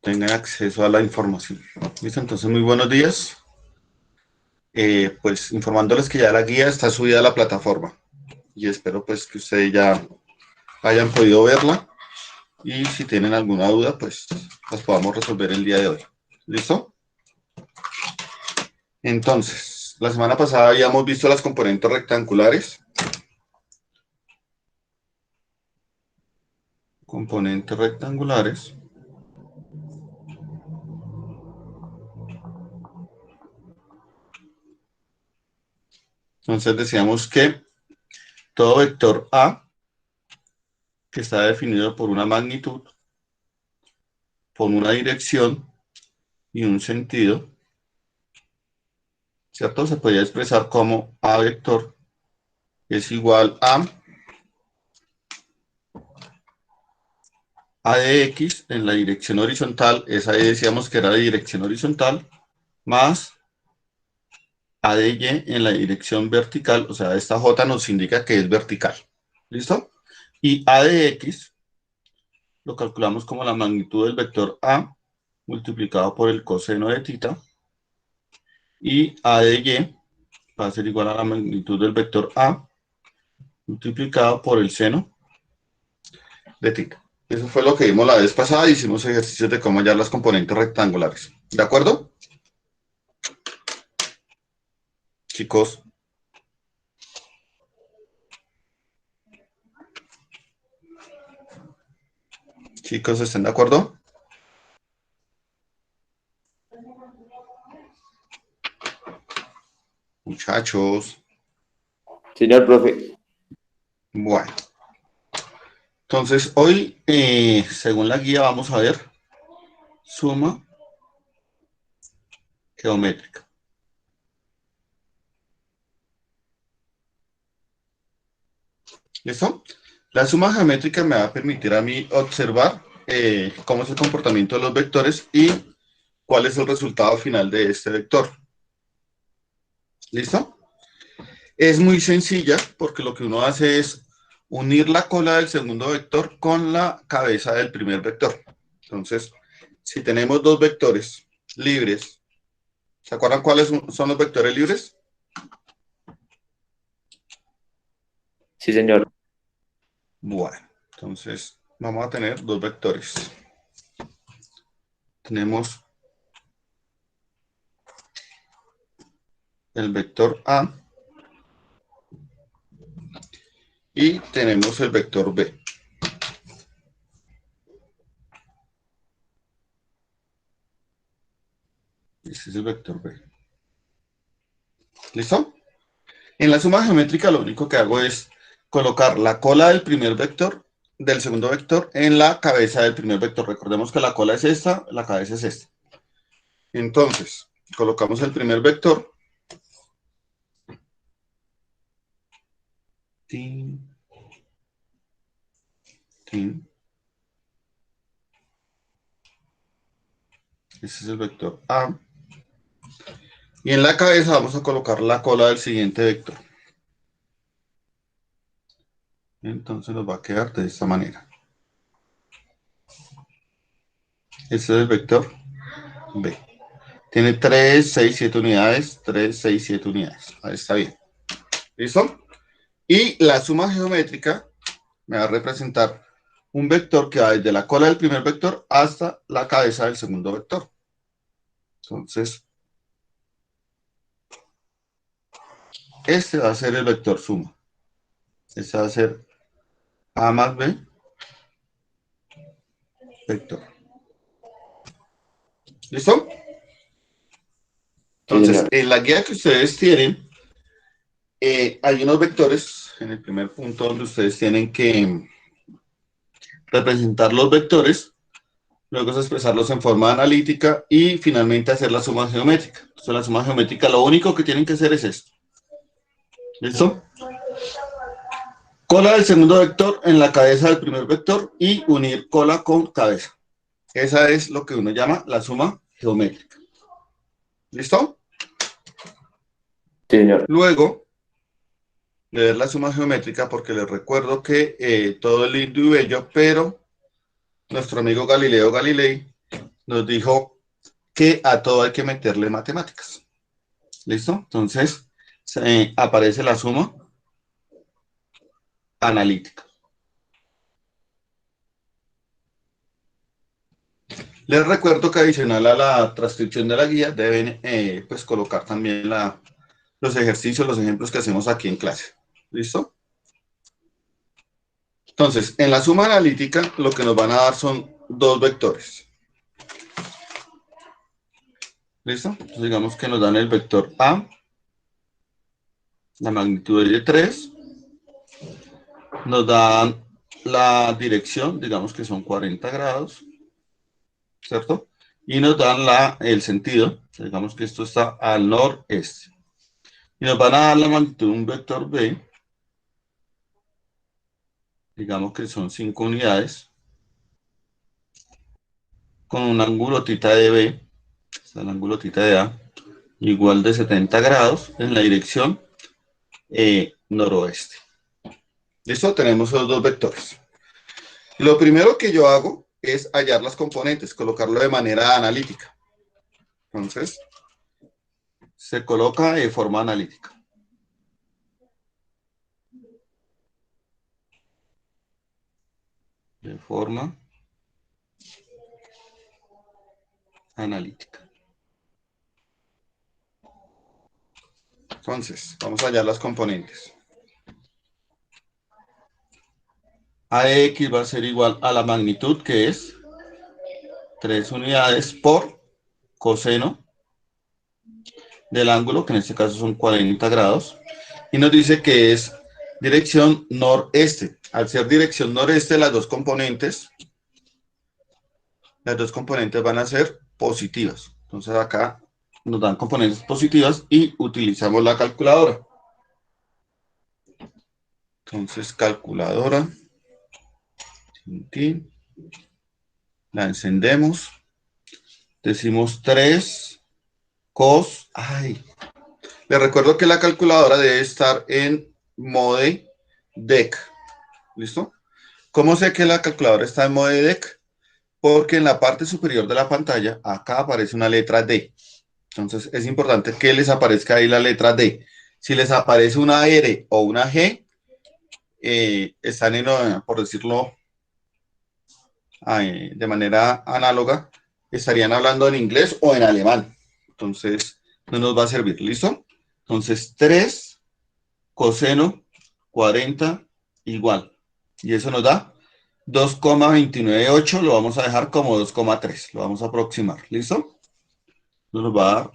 tengan acceso a la información. ¿Listo? Entonces, muy buenos días. Pues informándoles que ya la guía está subida a la plataforma y espero pues que ustedes ya hayan podido verla y si tienen alguna duda pues las podamos resolver el día de hoy. ¿Listo? Entonces, la semana pasada habíamos visto las componentes rectangulares. Componentes rectangulares. Entonces decíamos que todo vector A que está definido por una magnitud, por una dirección y un sentido, ¿cierto? Se podía expresar como A vector es igual a de X en la dirección horizontal, esa decíamos que era de dirección horizontal, más A de Y en la dirección vertical, o sea, esta J nos indica que es vertical. ¿Listo? Y A de X lo calculamos como la magnitud del vector A multiplicado por el coseno de θ, y A de Y va a ser igual a la magnitud del vector A multiplicado por el seno de θ. Eso fue lo que vimos la vez pasada, hicimos ejercicios de cómo hallar las componentes rectangulares. ¿De acuerdo? Chicos. Chicos, ¿están de acuerdo? Muchachos. Señor profe. Bueno. Entonces, hoy, según la guía, vamos a ver suma geométrica. ¿Listo? La suma geométrica me va a permitir a mí observar cómo es el comportamiento de los vectores y cuál es el resultado final de este vector. ¿Listo? Es muy sencilla porque lo que uno hace es unir la cola del segundo vector con la cabeza del primer vector. Entonces, si tenemos dos vectores libres, ¿se acuerdan cuáles son los vectores libres? Sí, señor. Bueno, entonces vamos a tener dos vectores. Tenemos el vector A y tenemos el vector B. Este es el vector B. ¿Listo? En la suma geométrica lo único que hago es colocar la cola del primer vector, del segundo vector, en la cabeza del primer vector. Recordemos que la cola es esta, la cabeza es esta. Entonces, colocamos el primer vector. Tin, tin. Este es el vector A. Y en la cabeza vamos a colocar la cola del siguiente vector. Entonces nos va a quedar de esta manera. Este es el vector B. Tiene 3, 6, 7 unidades. 3, 6, 7 unidades. Ahí está bien. ¿Listo? Y la suma geométrica me va a representar un vector que va desde la cola del primer vector hasta la cabeza del segundo vector. Entonces, este va a ser el vector suma. Este va a ser A más B vector. ¿Listo? Sí, Entonces, señor. en la guía que ustedes tienen, hay unos vectores en el primer punto donde ustedes tienen que representar los vectores, luego es expresarlos en forma analítica y finalmente hacer la suma geométrica. Entonces, la suma geométrica lo único que tienen que hacer es esto. ¿Listo? Cola del segundo vector en la cabeza del primer vector y unir cola con cabeza. Esa es lo que uno llama la suma geométrica. ¿Listo? Sí, señor. Luego de ver la suma geométrica, porque les recuerdo que todo es lindo y bello, pero nuestro amigo Galileo Galilei nos dijo que a todo hay que meterle matemáticas. ¿Listo? Entonces, aparece la suma analítica. Les recuerdo que adicional a la transcripción de la guía deben pues colocar también los ejercicios, los ejemplos que hacemos aquí en clase. ¿Listo? Entonces, en la suma analítica lo que nos van a dar son dos vectores. ¿Listo? Entonces, digamos que nos dan el vector A, la magnitud es de 3, nos dan la dirección, digamos que son 40 grados, ¿cierto? Y nos dan el sentido, digamos que esto está al noreste. Y nos van a dar la magnitud de un vector B, digamos que son 5 unidades, con un ángulo θ de B, está el ángulo θ de A, igual de 70 grados en la dirección noroeste. ¿Listo? Tenemos esos dos vectores. Lo primero que yo hago es hallar las componentes, colocarlo de manera analítica. Entonces, se coloca de forma analítica. De forma analítica. Entonces, vamos a hallar las componentes. A de X va a ser igual a la magnitud, que es 3 unidades por coseno del ángulo, que en este caso son 40 grados, y nos dice que es dirección noreste. Al ser dirección noreste, las dos componentes van a ser positivas. Entonces acá nos dan componentes positivas y utilizamos la calculadora. Entonces, calculadora, la encendemos, decimos 3 cos, les recuerdo que la calculadora debe estar en mode DEC, ¿listo? ¿Cómo sé que la calculadora está en mode DEC? Porque en la parte superior de la pantalla, acá aparece una letra D. Entonces, es importante que les aparezca ahí la letra D. Si les aparece una R o una G, están por decirlo de manera análoga, estarían hablando en inglés o en alemán. Entonces, no nos va a servir. ¿Listo? Entonces, 3 coseno 40 igual. Y eso nos da 2,298. Lo vamos a dejar como 2,3. Lo vamos a aproximar. ¿Listo? Nos va a dar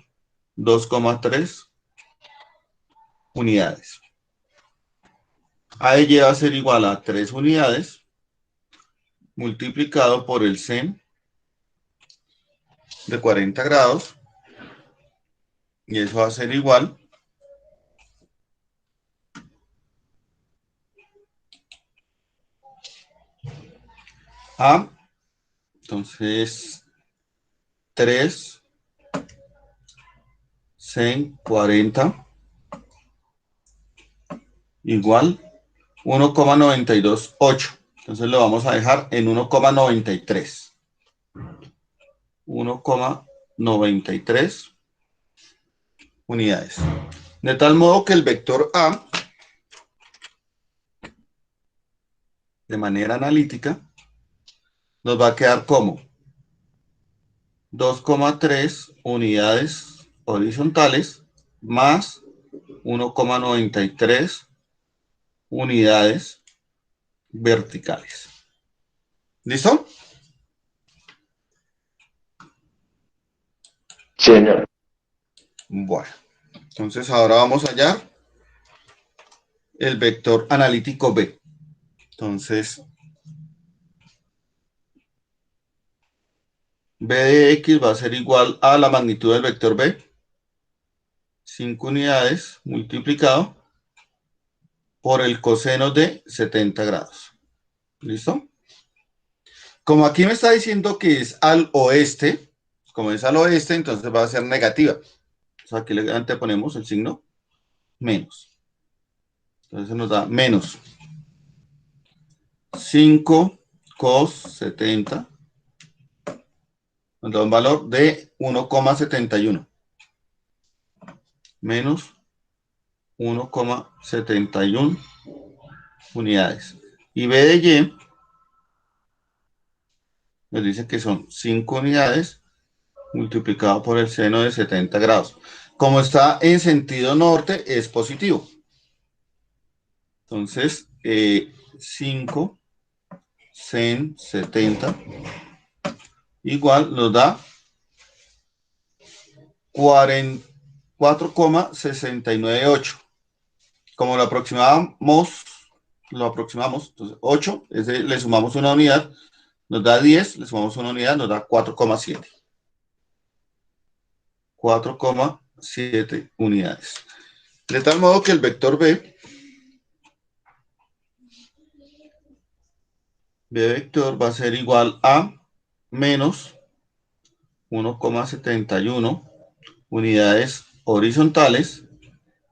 2,3 unidades. AY va a ser igual a 3 unidades multiplicado por el sen de 40 grados. Y eso va a ser igual a, entonces, 3 sen 40 igual 1,928. Entonces lo vamos a dejar en 1,93. 1,93 unidades. De tal modo que el vector A, de manera analítica, nos va a quedar como 2,3 unidades horizontales más 1,93 unidades verticales. ¿Listo? Sí, señor. Bueno, entonces ahora vamos a hallar el vector analítico B. Entonces, B de X va a ser igual a la magnitud del vector B, 5 unidades multiplicado por el coseno de 70 grados. ¿Listo? Como aquí me está diciendo que es al oeste, como es al oeste, entonces va a ser negativa. O sea, aquí le anteponemos el signo menos. Entonces nos da menos 5 cos 70 nos da un valor de 1,71. Menos 1,71 unidades. Y B de Y nos dice que son 5 unidades multiplicado por el seno de 70 grados. Como está en sentido norte, es positivo. Entonces, 5 sen 70 igual nos da 4,698. Como lo aproximamos, entonces 8, le sumamos una unidad, nos da 10, le sumamos una unidad, nos da 4,7. 4,7 unidades. De tal modo que el vector B vector va a ser igual a menos 1,71 unidades horizontales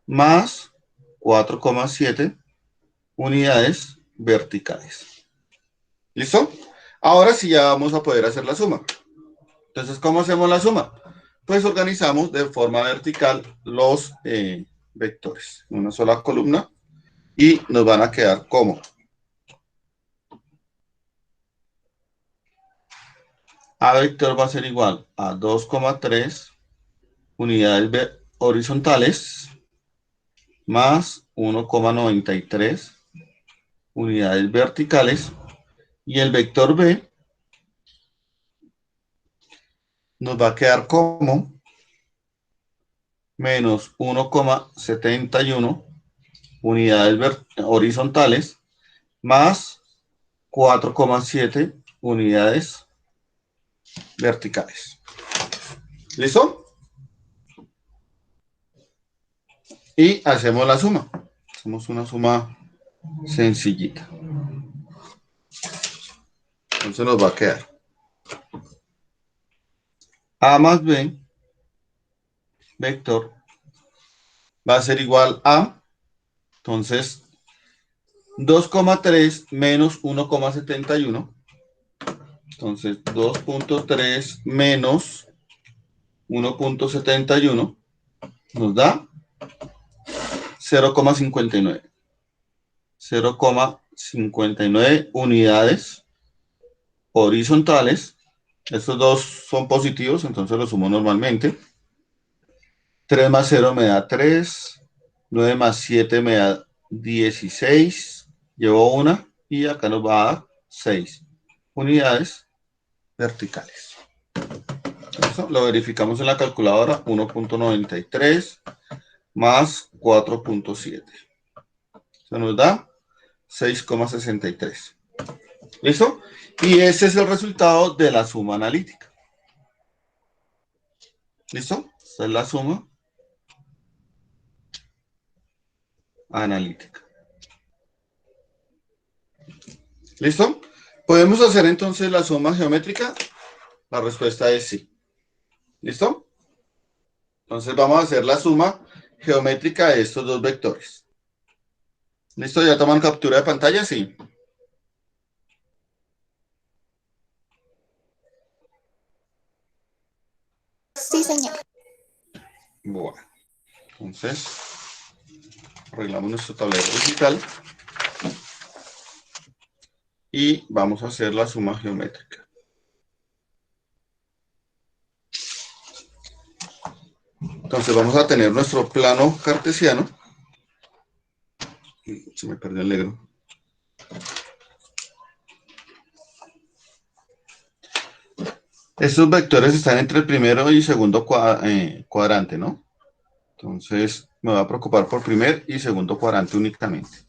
más 4,7 unidades verticales. ¿Listo? Ahora sí ya vamos a poder hacer la suma. Entonces, ¿cómo hacemos la suma? Pues organizamos de forma vertical los vectores en una sola columna y nos van a quedar como A vector va a ser igual a 2,3 unidades horizontales más 1,93 unidades verticales, y el vector B nos va a quedar como menos 1,71 unidades horizontales más 4,7 unidades verticales. ¿Listo? Y hacemos la suma. Hacemos una suma sencillita. Entonces nos va a quedar A más B vector va a ser igual a, entonces, 2,3 menos 1,71. Entonces, 2,3 menos 1,71 nos da 0,59. 0,59 unidades horizontales. Estos dos son positivos, entonces los sumo normalmente. 3 más 0 me da 3. 9 más 7 me da 16. Llevo una y acá nos va a dar 6 unidades verticales. Eso lo verificamos en la calculadora. 1,93 más 4,7. Eso nos da 6,63. ¿Listo? Y ese es el resultado de la suma analítica. ¿Listo? Esta es la suma analítica. ¿Listo? ¿Podemos hacer entonces la suma geométrica? La respuesta es sí. ¿Listo? Entonces vamos a hacer la suma geométrica de estos dos vectores. ¿Listo? ¿Ya toman captura de pantalla? Sí. Sí, señor. Bueno, entonces arreglamos nuestro tablero digital y vamos a hacer la suma geométrica. Entonces vamos a tener nuestro plano cartesiano. Se me perdió el negro. Estos vectores están entre el primero y segundo cuadrante, ¿no? Entonces me voy a preocupar por primer y segundo cuadrante únicamente.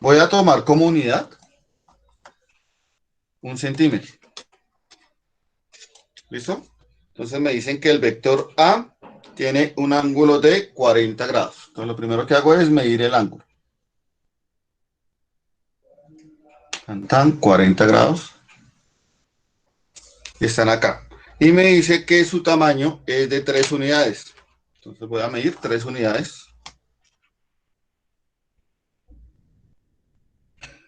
Voy a tomar como unidad 1 centímetro. ¿Listo? Entonces me dicen que el vector A tiene un ángulo de 40 grados. Entonces lo primero que hago es medir el ángulo. Están 40 grados. Están acá. Y me dice que su tamaño es de 3 unidades. Entonces voy a medir 3 unidades.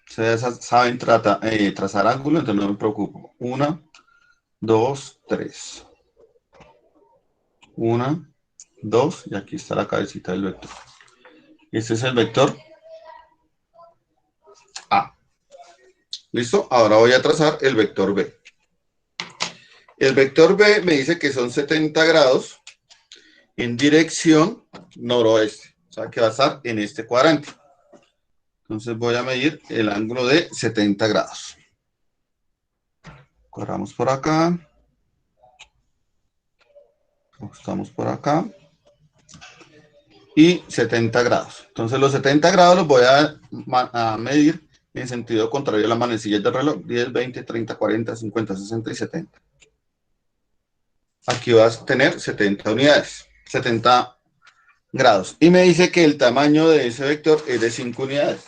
Ustedes saben trazar ángulos, entonces no me preocupo. 1, 2, 3. 1, 2, y aquí está la cabecita del vector. Este es el vector A. ¿Listo? Ahora voy a trazar el vector B. El vector B me dice que son 70 grados en dirección noroeste. O sea, que va a estar en este cuadrante. Entonces voy a medir el ángulo de 70 grados. Corramos por acá. Estamos por acá. Y 70 grados. Entonces los 70 grados los voy a medir en sentido contrario a las manecillas del reloj. 10, 20, 30, 40, 50, 60 y 70. Aquí vas a tener 70 unidades. 70 grados. Y me dice que el tamaño de ese vector es de 5 unidades.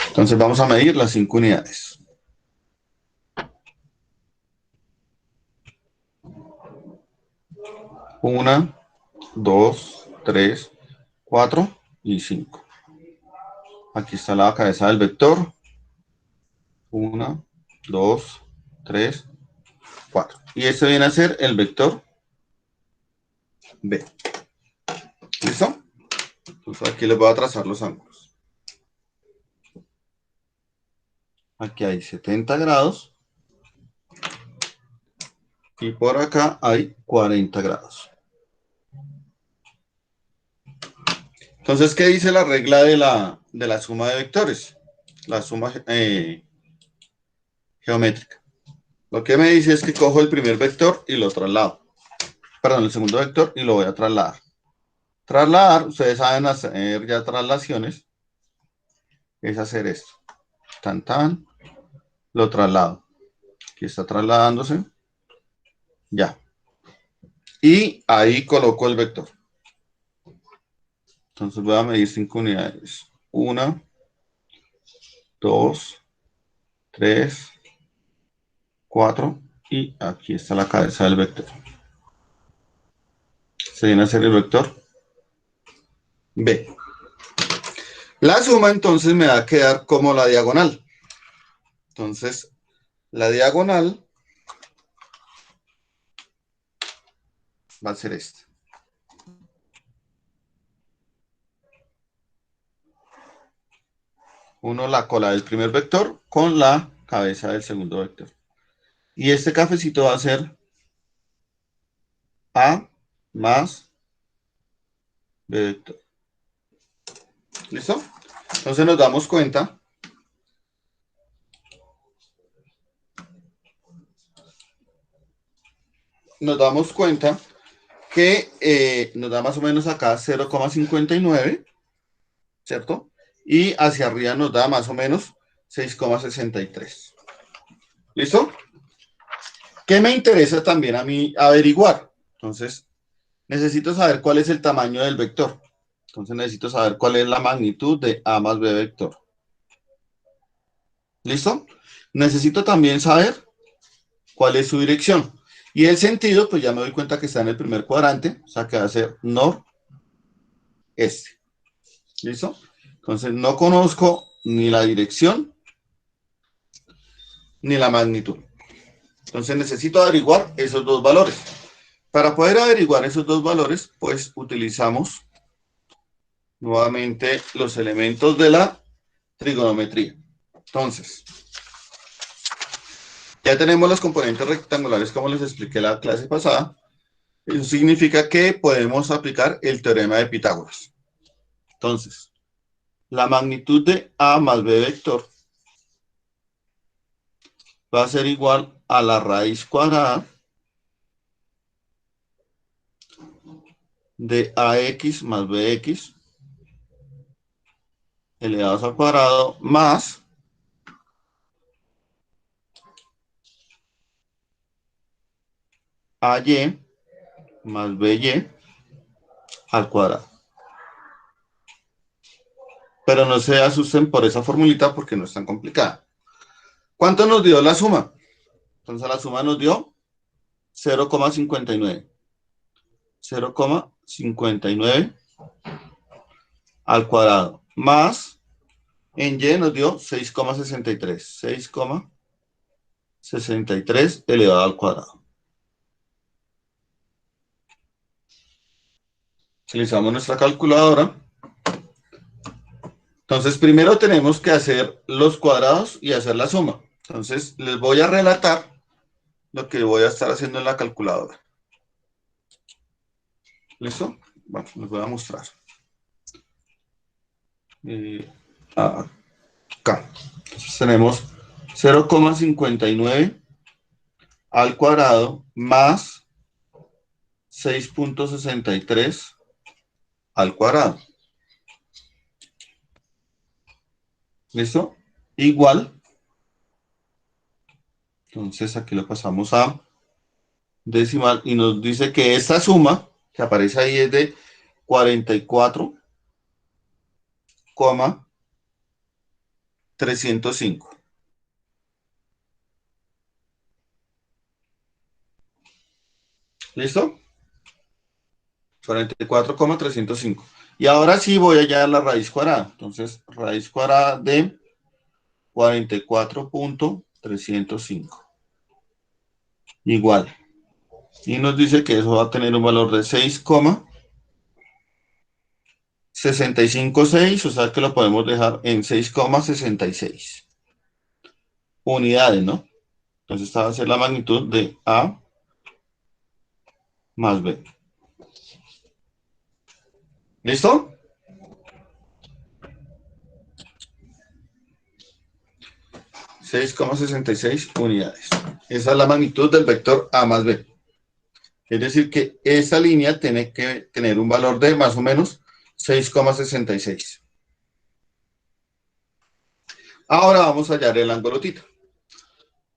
Entonces vamos a medir las 5 unidades. 1, 2, 3, 4 y 5. Aquí está la cabeza del vector. 1, 2, 3, 4. Y este viene a ser el vector B. ¿Listo? Entonces aquí les voy a trazar los ángulos. Aquí hay 70 grados. Y por acá hay 40 grados. Entonces, ¿qué dice la regla de la suma de vectores? La suma geométrica. Lo que me dice es que cojo el primer vector y lo traslado. Perdón, el segundo vector y lo voy a trasladar. Trasladar, ustedes saben hacer ya traslaciones, es hacer esto. Tan, tan, lo traslado. Aquí está trasladándose. Ya. Y ahí coloco el vector. Entonces voy a medir 5 unidades. 1, 2, 3, 4. Y aquí está la cabeza del vector. Se viene a ser el vector B. La suma entonces me va a quedar como la diagonal. Entonces, la diagonal va a ser esta. Uno la cola del primer vector con la cabeza del segundo vector. Y este cafecito va a ser A más B vector. ¿Listo? Entonces nos damos cuenta que nos da más o menos acá 0,59, ¿cierto? Y hacia arriba nos da más o menos 6,63. ¿Listo? ¿Qué me interesa también a mí averiguar? Entonces, necesito saber cuál es el tamaño del vector. Entonces, necesito saber cuál es la magnitud de A más B vector. ¿Listo? Necesito también saber cuál es su dirección. Y el sentido, pues ya me doy cuenta que está en el primer cuadrante, o sea que va a ser noreste. ¿Listo? Entonces, no conozco ni la dirección ni la magnitud. Entonces, necesito averiguar esos dos valores. Para poder averiguar esos dos valores, pues utilizamos nuevamente los elementos de la trigonometría. Entonces, ya tenemos los componentes rectangulares como les expliqué la clase pasada. Eso significa que podemos aplicar el teorema de Pitágoras. Entonces, la magnitud de A más B vector va a ser igual a la raíz cuadrada de AX más BX elevados al cuadrado más AY más BY al cuadrado. Pero no se asusten por esa formulita porque no es tan complicada. ¿Cuánto nos dio la suma? Entonces la suma nos dio 0,59. 0,59 al cuadrado más En Y nos dio 6,63. 6,63 elevado al cuadrado. Utilizamos nuestra calculadora. Entonces, primero tenemos que hacer los cuadrados y hacer la suma. Entonces, les voy a relatar lo que voy a estar haciendo en la calculadora. ¿Listo? Bueno, les voy a mostrar. Acá. Entonces, tenemos 0,59 al cuadrado más 6,63 al cuadrado. ¿Listo? Igual. Entonces aquí lo pasamos a decimal y nos dice que esta suma que aparece ahí es de 44,305. ¿Listo? 44,305. Y ahora sí voy a hallar la raíz cuadrada. Entonces, raíz cuadrada de 44,305. Igual. Y nos dice que eso va a tener un valor de 6,656, o sea que lo podemos dejar en 6,66 unidades, ¿no? Entonces esta va a ser la magnitud de A más B. ¿Listo? ...6,66 unidades. Esa es la magnitud del vector A más B. Es decir, que esa línea tiene que tener un valor de más o menos 6,66. Ahora vamos a hallar el ángulo tita.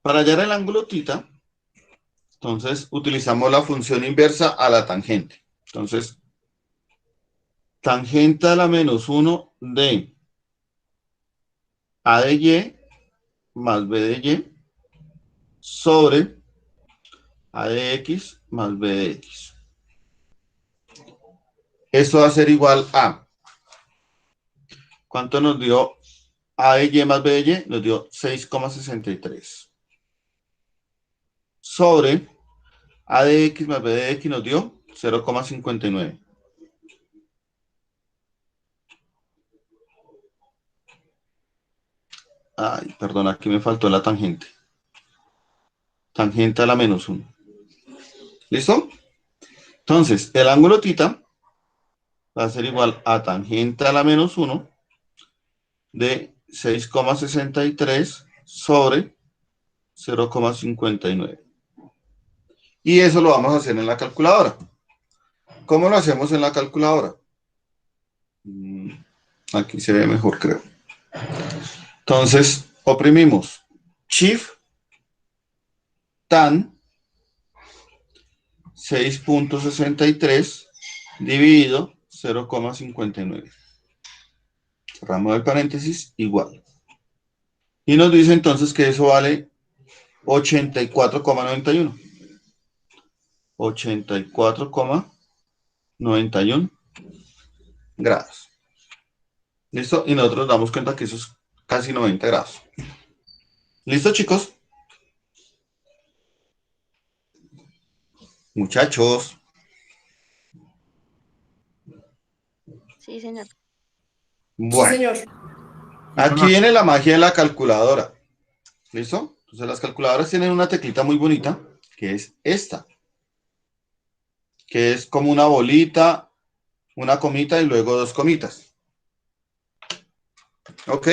Para hallar el ángulo tita, entonces utilizamos la función inversa a la tangente. Entonces, tangente a la menos 1 de A de Y más B de Y sobre A de X más B de X. Esto va a ser igual a, ¿cuánto nos dio A de Y más B de Y? Nos dio 6,63. Sobre A de X más B de X nos dio 0,59. Ay, perdón, aquí me faltó la tangente. Tangente a la menos 1. ¿Listo? Entonces, el ángulo tita va a ser igual a tangente a la menos 1 de 6,63 sobre 0,59. Y eso lo vamos a hacer en la calculadora. ¿Cómo lo hacemos en la calculadora? Aquí se ve mejor, creo. Entonces, oprimimos Shift tan 6,63 dividido 0,59. Cerramos el paréntesis, igual. Y nos dice entonces que eso vale 84,91. 84,91 grados. ¿Listo? Y nosotros damos cuenta que eso es casi 90 grados. ¿Listo, chicos? Muchachos. Sí, señor. Bueno, Sí, señor. aquí viene la magia de la calculadora. ¿Listo? Entonces las calculadoras tienen una teclita muy bonita, que es esta, que es como una bolita, una comita y luego dos comitas. ¿Ok?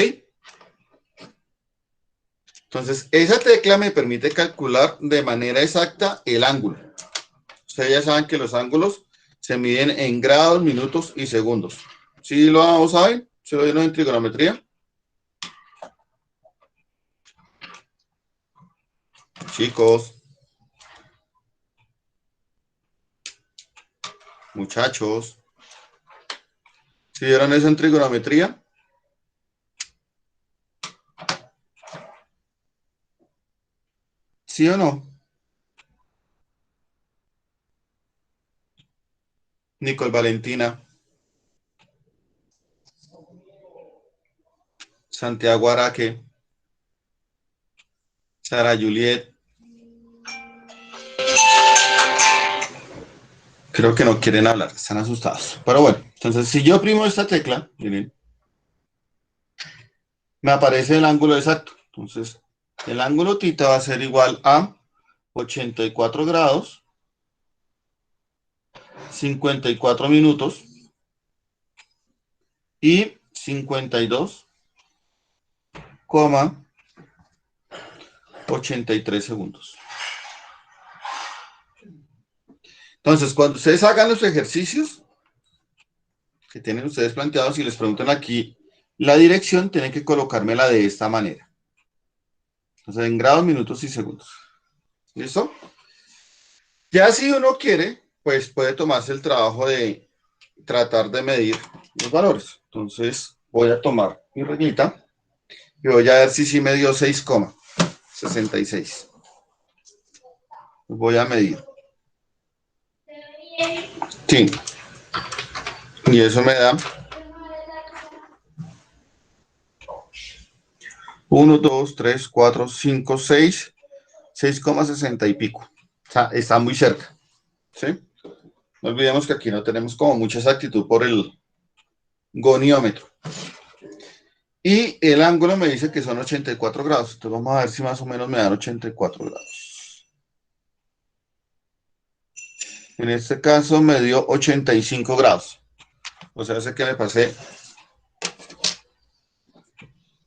Entonces, esa tecla me permite calcular de manera exacta el ángulo. Ustedes ya saben que los ángulos se miden en grados, minutos y segundos. ¿Sí lo saben? ¿Se lo dieron en trigonometría? Chicos, muchachos, ¿sí vieron eso en trigonometría? ¿Sí o no? Nicole Valentina. Santiago Araque, Sara Juliet. Creo que no quieren hablar, están asustados. Pero bueno, entonces si yo oprimo esta tecla, miren, me aparece el ángulo exacto. Entonces, el ángulo θ va a ser igual a 84 grados, 54 minutos y 52,83 segundos. Entonces, cuando ustedes hagan los ejercicios que tienen ustedes planteados y les preguntan aquí la dirección, tienen que colocármela de esta manera. Entonces, en grados, minutos y segundos. ¿Listo? Ya si uno quiere, pues puede tomarse el trabajo de tratar de medir los valores. Entonces, voy a tomar mi reglita y voy a ver si sí me dio 6,66. Voy a medir. Sí. Y eso me da 1, 2, 3, 4, 5, 6, 6,60 y pico. O sea, está muy cerca. ¿Sí? No olvidemos que aquí no tenemos como mucha exactitud por el goniómetro. Y el ángulo me dice que son 84 grados. Entonces vamos a ver si más o menos me dan 84 grados. En este caso me dio 85 grados. O sea, sé que me pasé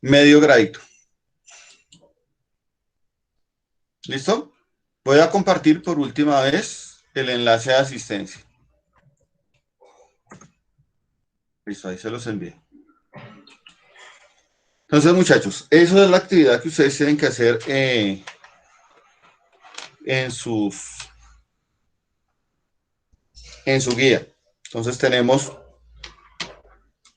medio gradito. ¿Listo? Voy a compartir por última vez el enlace de asistencia. Listo, ahí se los envié. Entonces, muchachos, eso es la actividad que ustedes tienen que hacer en su guía. Entonces, tenemos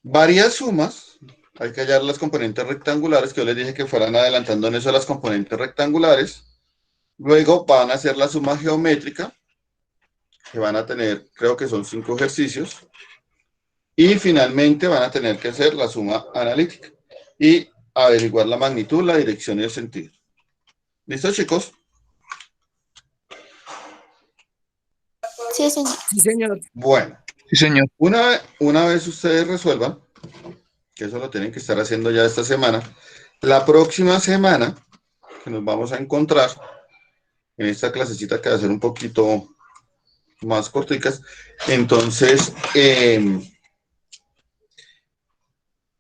varias sumas. Hay que hallar las componentes rectangulares, que yo les dije que fueran adelantando en eso las componentes rectangulares. Luego van a hacer la suma geométrica, que van a tener, creo que son 5 ejercicios. Y finalmente van a tener que hacer la suma analítica y averiguar la magnitud, la dirección y el sentido. ¿Listo, chicos? Sí, señor. Sí, señor. Bueno, Sí, señor. una vez ustedes resuelvan, que eso lo tienen que estar haciendo ya esta semana, la próxima semana que nos vamos a encontrar en esta clasecita que va a ser un poquito más corticas, entonces,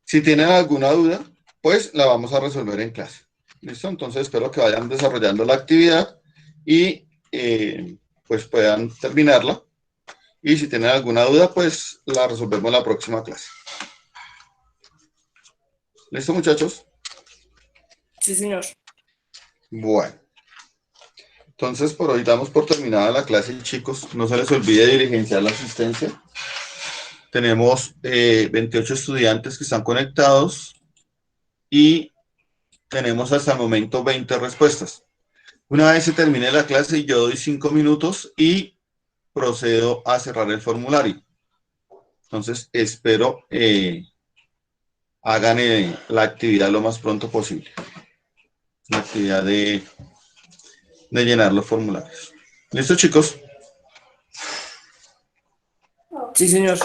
si tienen alguna duda, pues la vamos a resolver en clase. ¿Listo? Entonces espero que vayan desarrollando la actividad y pues puedan terminarla. Y si tienen alguna duda, pues la resolvemos en la próxima clase. ¿Listo, muchachos? Sí, señor. Bueno. Entonces, por hoy damos por terminada la clase, chicos. No se les olvide diligenciar la asistencia. Tenemos 28 estudiantes que están conectados y tenemos hasta el momento 20 respuestas. Una vez se termine la clase, yo doy 5 minutos y procedo a cerrar el formulario. Entonces, espero hagan la actividad lo más pronto posible. La actividad de llenar los formularios. ¿Listo, chicos? Sí, señor.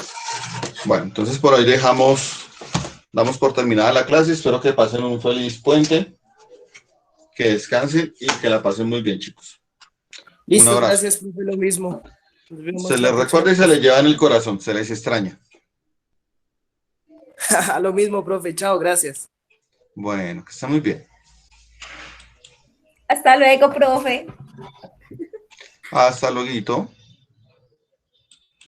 Bueno, entonces por hoy damos por terminada la clase. Espero que pasen un feliz puente, que descansen y que la pasen muy bien, chicos. Listo, Un abrazo. gracias, profe, lo mismo. Nos vemos Se les la recuerda y se les lleva en el corazón, se les extraña. próxima. Lo mismo, profe. Chao, gracias. Bueno, que estén muy bien. Hasta luego, profe. Hasta luego.